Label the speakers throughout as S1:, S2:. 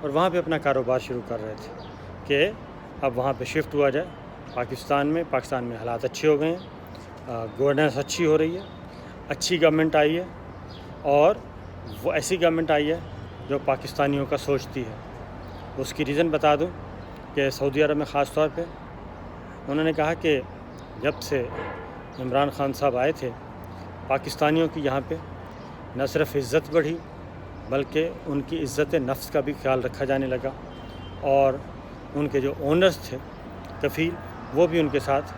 S1: اور وہاں پہ اپنا کاروبار شروع کر رہے تھے کہ اب وہاں پہ شفٹ ہوا جائے پاکستان میں حالات اچھے ہو گئے ہیں، گورننس اچھی ہو رہی ہے، اچھی گورنمنٹ آئی ہے، اور وہ ایسی گورنمنٹ آئی ہے جو پاکستانیوں کا سوچتی ہے۔ اس کی ریزن بتا دوں کہ سعودی عرب میں خاص طور پہ انہوں نے کہا کہ جب سے عمران خان صاحب آئے تھے پاکستانیوں کی یہاں پہ نہ صرف عزت بڑھی بلکہ ان کی عزت نفس کا بھی خیال رکھا جانے لگا، اور ان کے جو اونرز تھے کفیل وہ بھی ان کے ساتھ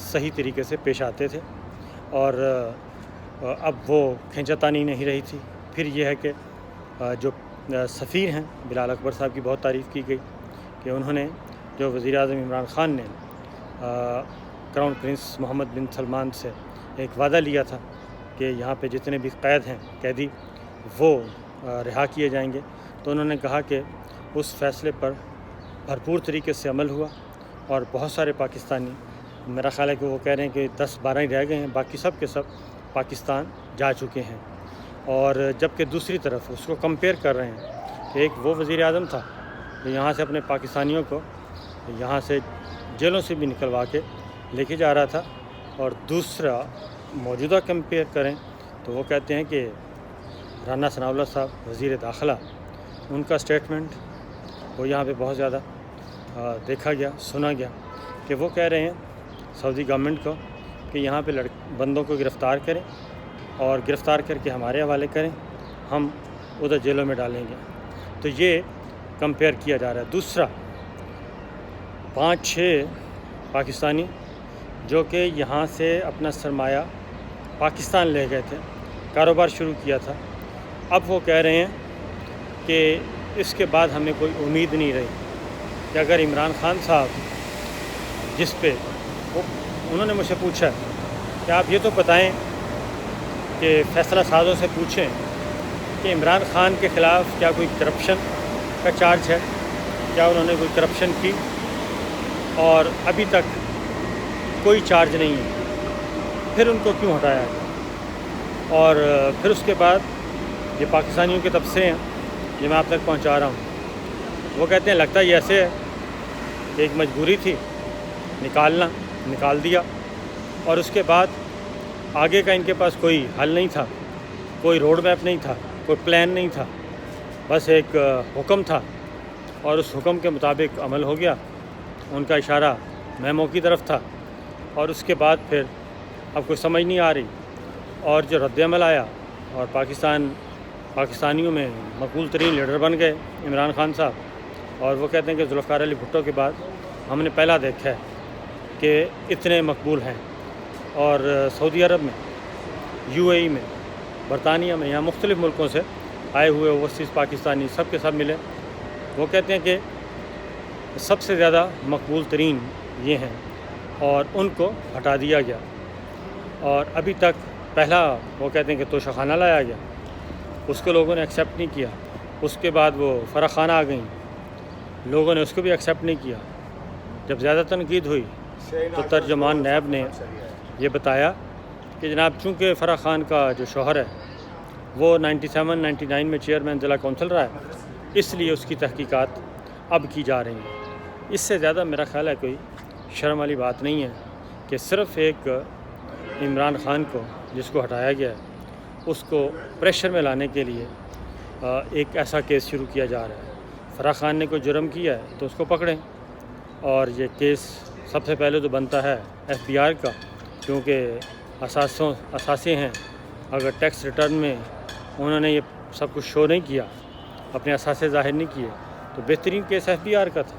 S1: صحیح طریقے سے پیش آتے تھے، اور اب وہ کھینچاتانی نہیں رہی تھی۔ پھر یہ ہے کہ جو سفیر ہیں بلال اکبر صاحب کی بہت تعریف کی گئی کہ انہوں نے جو وزیر اعظم عمران خان نے کراؤن پرنس محمد بن سلمان سے ایک وعدہ لیا تھا کہ یہاں پہ جتنے بھی قید ہیں قیدی وہ رہا کیے جائیں گے، تو انہوں نے کہا کہ اس فیصلے پر بھرپور طریقے سے عمل ہوا، اور بہت سارے پاکستانی، میرا خیال ہے کہ وہ کہہ رہے ہیں کہ 10-12 ہی رہ گئے ہیں، باقی سب کے سب پاکستان جا چکے ہیں۔ اور جبکہ دوسری طرف اس کو کمپیئر کر رہے ہیں کہ ایک وہ وزیر اعظم تھا جو یہاں سے اپنے پاکستانیوں کو یہاں سے جیلوں سے بھی نکلوا کے لے کے جا رہا تھا، اور دوسرا موجودہ کمپیئر کریں تو وہ کہتے ہیں کہ رانا ثناء اللہ صاحب وزیر داخلہ، ان کا سٹیٹمنٹ وہ یہاں پہ بہت زیادہ دیکھا گیا، سنا گیا کہ وہ کہہ رہے ہیں سعودی گورنمنٹ کو کہ یہاں پہ بندوں کو گرفتار کریں اور گرفتار کر کے ہمارے حوالے کریں، ہم ادھر جیلوں میں ڈالیں گے۔ تو یہ کمپیئر کیا جا رہا ہے۔ دوسرا 5-6 پاکستانی جو کہ یہاں سے اپنا سرمایہ پاکستان لے گئے تھے، کاروبار شروع کیا تھا، اب وہ کہہ رہے ہیں کہ اس کے بعد ہمیں کوئی امید نہیں رہی کہ اگر عمران خان صاحب جس پہ انہوں نے مجھ سے پوچھا کہ آپ یہ تو بتائیں کہ فیصلہ سازوں سے پوچھیں کہ عمران خان کے خلاف کیا کوئی کرپشن کا چارج ہے، کیا انہوں نے کوئی کرپشن کی، اور ابھی تک کوئی چارج نہیں ہے، پھر ان کو کیوں ہٹایا گیا۔ اور پھر اس کے بعد یہ پاکستانیوں کے تبصرے ہیں یہ میں آپ تک پہنچا رہا ہوں۔ وہ کہتے ہیں لگتا یہ ایسے ہے کہ ایک مجبوری تھی نکال دیا، اور اس کے بعد آگے کا ان کے پاس کوئی حل نہیں تھا، کوئی روڈ میپ نہیں تھا، کوئی پلان نہیں تھا، بس ایک حکم تھا، اور اس حکم کے مطابق عمل ہو گیا۔ ان کا اشارہ میمو کی طرف تھا، اور اس کے بعد پھر اب کوئی سمجھ نہیں آ رہی، اور جو رد عمل آیا اور پاکستانیوں میں مقبول ترین لیڈر بن گئے عمران خان صاحب، اور وہ کہتے ہیں کہ ذوالفقار علی بھٹو کے بعد ہم نے پہلا دیکھا ہے کہ اتنے مقبول ہیں۔ اور سعودی عرب میں، UAE میں، برطانیہ میں، یہاں مختلف ملکوں سے آئے ہوئے اوورسیز پاکستانی سب کے سب ملے، وہ کہتے ہیں کہ سب سے زیادہ مقبول ترین یہ ہیں، اور ان کو ہٹا دیا گیا، اور ابھی تک پہلا وہ کہتے ہیں کہ توشہ خانہ لایا گیا، اس کو لوگوں نے ایکسیپٹ نہیں کیا، اس کے بعد وہ فرح خانہ آ گئیں، لوگوں نے اس کو بھی ایکسیپٹ نہیں کیا۔ جب زیادہ تنقید ہوئی تو ترجمان نیب نے یہ بتایا کہ جناب چونکہ فرح خان کا جو شوہر ہے وہ 97-99 میں چیئرمین ضلع کونسل رہا ہے، اس لیے اس کی تحقیقات اب کی جا رہی ہیں۔ اس سے زیادہ میرا خیال ہے کوئی شرم والی بات نہیں ہے کہ صرف ایک عمران خان کو جس کو ہٹایا گیا ہے اس کو پریشر میں لانے کے لیے ایک ایسا کیس شروع کیا جا رہا ہے۔ فرح خان نے کوئی جرم کیا ہے تو اس کو پکڑیں، اور یہ کیس سب سے پہلے تو بنتا ہے FBI کا، کیونکہ اثاثے ہیں، اگر ٹیکس ریٹرن میں انہوں نے یہ سب کچھ شو نہیں کیا، اپنے اثاثے ظاہر نہیں کیے، تو بہترین کیس FBI کا تھا۔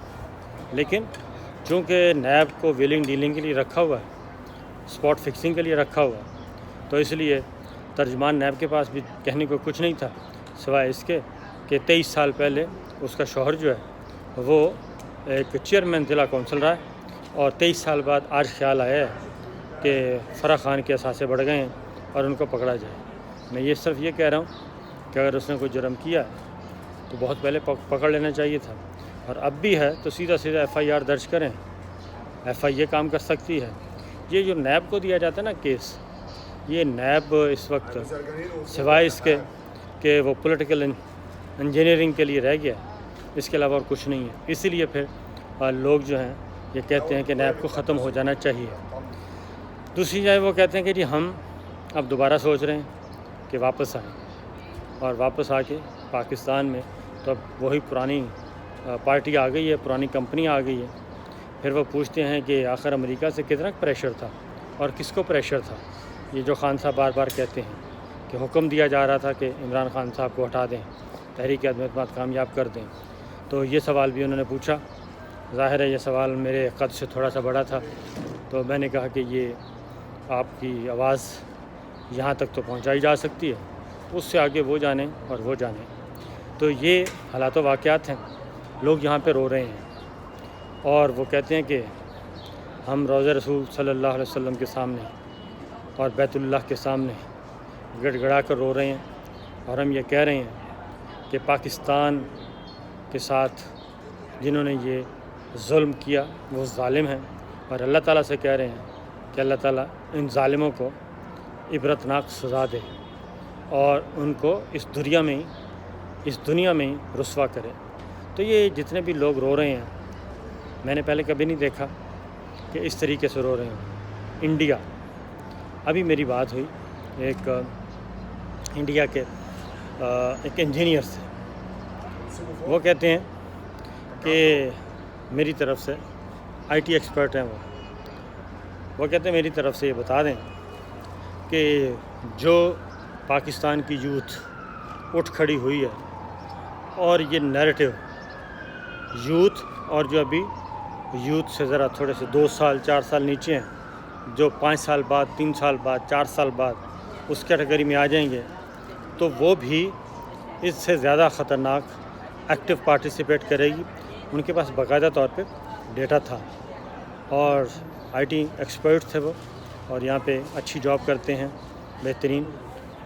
S1: لیکن چونکہ نیب کو ویلنگ ڈیلنگ کے لیے رکھا ہوا ہے، اسپاٹ فکسنگ کے لیے رکھا ہوا ہے، تو اس لیے ترجمان نیب کے پاس بھی کہنے کو کچھ نہیں تھا سوائے اس کے کہ 23 سال پہلے اس کا شوہر جو ہے وہ ایک چیئرمین ضلع کونسل رہا ہے، اور 23 سال بعد آج خیال آیا ہے کہ فرح خان کے اثاثے بڑھ گئے ہیں اور ان کو پکڑا جائے۔ میں یہ صرف یہ کہہ رہا ہوں کہ اگر اس نے کوئی جرم کیا ہے تو بہت پہلے پکڑ لینا چاہیے تھا، اور اب بھی ہے تو سیدھا FIR درج کریں، FIA کام کر سکتی ہے۔ یہ جو نیب کو دیا جاتا ہے نا کیس، یہ نیب اس وقت سوائے اس کے کہ وہ پولیٹیکل انجینئرنگ کے لیے رہ گیا، اس کے علاوہ اور کچھ نہیں ہے. اسی لیے پھر لوگ جو ہیں یہ کہتے ہیں کہ نیب کو ختم ہو جانا چاہیے. دوسری جائے وہ کہتے ہیں کہ جی ہم اب دوبارہ سوچ رہے ہیں کہ واپس آئیں، اور واپس آ کے پاکستان میں تو اب وہی پرانی پارٹی آ گئی ہے، پرانی کمپنی آ گئی ہے. پھر وہ پوچھتے ہیں کہ آخر امریکہ سے کتنا پریشر تھا اور کس کو پریشر تھا. یہ جو خان صاحب بار بار کہتے ہیں کہ حکم دیا جا رہا تھا کہ عمران خان صاحب کو ہٹا دیں، تحریک عدم اعتماد کامیاب کر دیں. تو یہ سوال بھی انہوں نے پوچھا. ظاہر ہے یہ سوال میرے قد سے تھوڑا سا بڑا تھا، تو میں نے کہا کہ یہ آپ کی آواز یہاں تک تو پہنچائی جا سکتی ہے، اس سے آگے وہ جانیں اور وہ جانیں. تو یہ حالات و واقعات ہیں. لوگ یہاں پہ رو رہے ہیں اور وہ کہتے ہیں کہ ہم روضہ رسول صلی اللہ علیہ وسلم کے سامنے اور بیت اللہ کے سامنے گڑ گڑا کر رو رہے ہیں، اور ہم یہ کہہ رہے ہیں کہ پاکستان کے ساتھ جنہوں نے یہ ظلم کیا وہ ظالم ہیں، اور اللہ تعالیٰ سے کہہ رہے ہیں کہ اللہ تعالیٰ ان ظالموں کو عبرتناک سزا دے اور ان کو اس دنیا میں ہی رسوا کرے. تو یہ جتنے بھی لوگ رو رہے ہیں میں نے پہلے کبھی نہیں دیکھا کہ اس طریقے سے رو رہے ہیں. انڈیا، ابھی میری بات ہوئی ایک انڈیا کے ایک انجینئر سے. وہ کہتے ہیں کہ میری طرف سے آئی ٹی ایکسپرٹ ہیں وہ کہتے ہیں میری طرف سے یہ بتا دیں کہ جو پاکستان کی یوتھ اٹھ کھڑی ہوئی ہے، اور یہ نیریٹو یوتھ اور جو ابھی یوتھ سے ذرا تھوڑے سے 2 سال 4 سال نیچے ہیں، جو 5 سال بعد 3 سال بعد 4 سال بعد اس کیٹیگری میں آ جائیں گے، تو وہ بھی اس سے زیادہ خطرناک ایکٹیو پارٹیسپیٹ کرے گی. ان کے پاس باقاعدہ طور پہ ڈیٹا تھا اور آئی ٹی ایکسپرٹ تھے وہ، اور یہاں پہ اچھی جاب کرتے ہیں، بہترین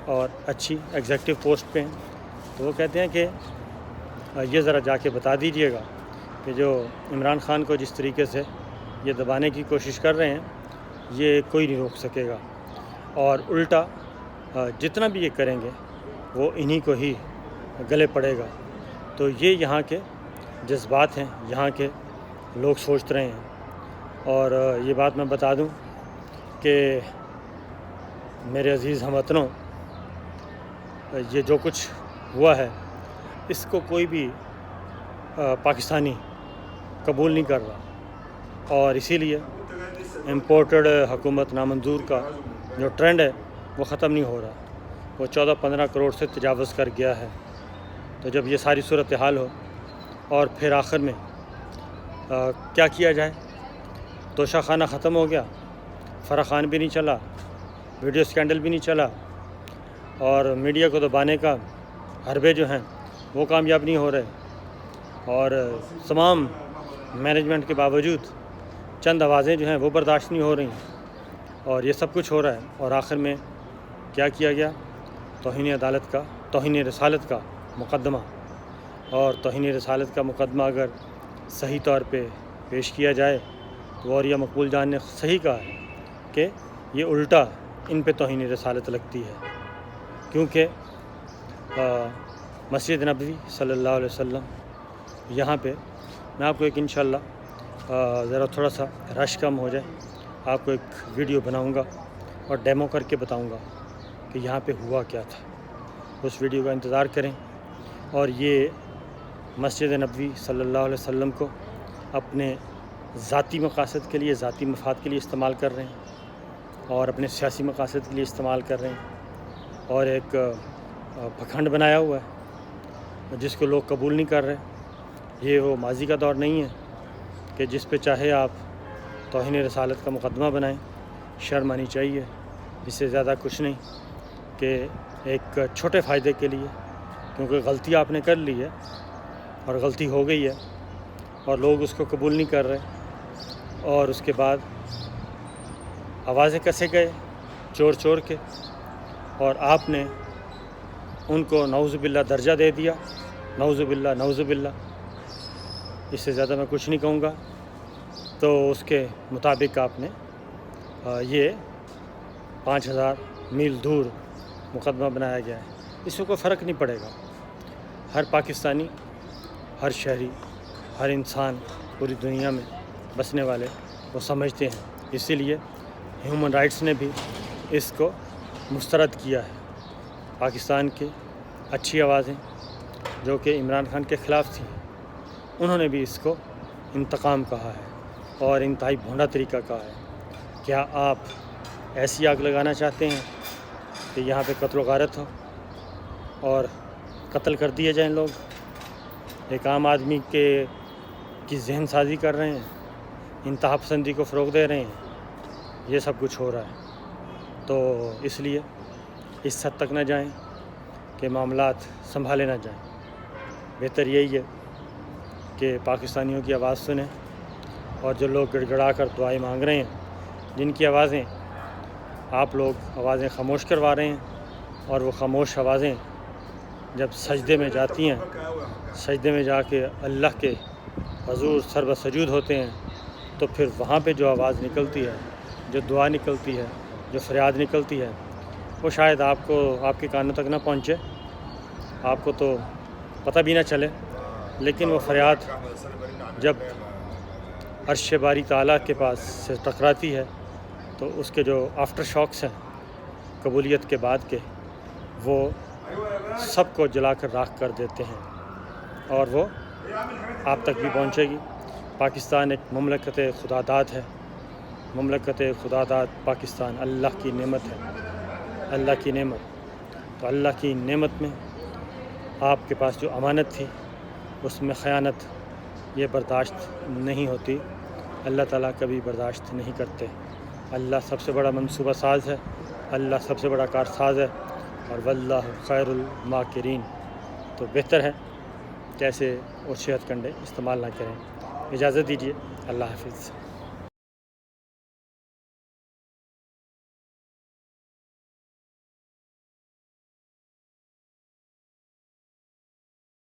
S1: اور اچھی ایگزیکٹو پوسٹ پہ ہیں. تو وہ کہتے ہیں کہ یہ ذرا جا کے بتا دیجئے گا کہ جو عمران خان کو جس طریقے سے یہ دبانے کی کوشش کر رہے ہیں یہ کوئی نہیں روک سکے گا، اور الٹا جتنا بھی یہ کریں گے وہ انہی کو ہی گلے پڑے گا. تو یہ یہاں کے جذبات ہیں، یہاں کے لوگ سوچ رہے ہیں. اور یہ بات میں بتا دوں کہ میرے عزیز ہم وطنوں، یہ جو کچھ ہوا ہے اس کو کوئی بھی پاکستانی قبول نہیں کر رہا، اور اسی لیے امپورٹڈ حکومت نامنظور کا جو ٹرینڈ ہے وہ ختم نہیں ہو رہا. وہ 14-15 کروڑ سے تجاوز کر گیا ہے. تو جب یہ ساری صورتحال ہو اور پھر آخر میں کیا کیا جائے؟ توشہ خانہ ختم ہو گیا، فرح خان بھی نہیں چلا، ویڈیو سکینڈل بھی نہیں چلا، اور میڈیا کو دبانے کا حربے جو ہیں وہ کامیاب نہیں ہو رہے، اور تمام مینجمنٹ کے باوجود چند آوازیں جو ہیں وہ برداشت نہیں ہو رہی، اور یہ سب کچھ ہو رہا ہے. اور آخر میں کیا کیا گیا؟ توہین رسالت کا مقدمہ. اور توہین رسالت کا مقدمہ اگر صحیح طور پہ پیش کیا جائے تو اور یہ مقبول جان نے صحیح کہا ہے کہ یہ الٹا ان پہ توہین رسالت لگتی ہے، کیونکہ مسجد نبوی صلی اللہ علیہ وسلم یہاں پہ میں آپ کو ایک انشاءاللہ ذرا تھوڑا سا رش کم ہو جائے آپ کو ایک ویڈیو بناؤں گا اور ڈیمو کر کے بتاؤں گا کہ یہاں پہ ہوا کیا تھا. اس ویڈیو کا انتظار کریں. اور یہ مسجد نبوی صلی اللہ علیہ وسلم کو اپنے ذاتی مقاصد کے لیے، ذاتی مفاد کے لیے استعمال کر رہے ہیں، اور اپنے سیاسی مقاصد کے لیے استعمال کر رہے ہیں، اور ایک پکھنڈ بنایا ہوا ہے جس کو لوگ قبول نہیں کر رہے. یہ وہ ماضی کا دور نہیں ہے کہ جس پہ چاہے آپ توہین رسالت کا مقدمہ بنائیں. شرم آنی چاہیے، اس سے زیادہ کچھ نہیں کہ ایک چھوٹے فائدے کے لیے، کیونکہ غلطی آپ نے کر لی ہے اور غلطی ہو گئی ہے اور لوگ اس کو قبول نہیں کر رہے، اور اس کے بعد آوازیں کسے گئے چور چور کے، اور آپ نے ان کو نعوذ باللہ درجہ دے دیا. نعوذ باللہ نعوذ باللہ، اس سے زیادہ میں کچھ نہیں کہوں گا. تو اس کے مطابق آپ نے یہ 5000 میل دور مقدمہ بنایا گیا ہے. اس سے کوئی فرق نہیں پڑے گا. ہر پاکستانی ہر شہری، ہر انسان پوری دنیا میں بسنے والے وہ سمجھتے ہیں. اسی لیے ہیومن رائٹس نے بھی اس کو مسترد کیا ہے. پاکستان کی اچھی آوازیں جو کہ عمران خان کے خلاف تھیں، انہوں نے بھی اس کو انتقام کہا ہے اور انتہائی بھونڈا طریقہ کہا ہے. کیا آپ ایسی آگ لگانا چاہتے ہیں کہ یہاں پہ قتل و غارت ہو اور قتل کر دیے جائیں لوگ؟ ایک عام آدمی کی ذہن سازی کر رہے ہیں، انتہا پسندی کو فروغ دے رہے ہیں. یہ سب کچھ ہو رہا ہے. تو اس لیے اس حد تک نہ جائیں کہ معاملات سنبھالے نہ جائیں. بہتر یہی ہے کہ پاکستانیوں کی آواز سنیں، اور جو لوگ گڑ گڑا کر دعائیں مانگ رہے ہیں، جن کی آوازیں آپ لوگ آوازیں خاموش کروا رہے ہیں، اور وہ خاموش آوازیں جب سجدے میں جاتی ہیں، سجدے میں جا کے اللہ کے حضور سر سجود ہوتے ہیں، تو پھر وہاں پہ جو آواز نکلتی ہے، جو دعا نکلتی ہے، جو فریاد نکلتی ہے، وہ شاید آپ کے کانوں تک نہ پہنچے، آپ کو تو پتہ بھی نہ چلے. لیکن وہ فریاد جب عرش باری تعالیٰ کے پاس سے ٹکراتی ہے تو اس کے جو آفٹر شاکس ہیں قبولیت کے بعد کے، وہ سب کو جلا کر راکھ کر دیتے ہیں، اور وہ آپ تک بھی پہنچے گی. پاکستان ایک مملکت خدا داد ہے. مملکت خدا داد پاکستان اللہ کی نعمت ہے، اللہ کی نعمت. تو اللہ کی نعمت میں آپ کے پاس جو امانت تھی، اس میں خیانت یہ برداشت نہیں ہوتی. اللہ تعالیٰ کبھی برداشت نہیں کرتے. اللہ سب سے بڑا منصوبہ ساز ہے، اللہ سب سے بڑا کارساز ہے، اور واللہ خیر الماکرین. تو بہتر ہے کہ ایسے اور صحت کنڈے استعمال نہ کریں. اجازت دیجیے. اللہ حافظ.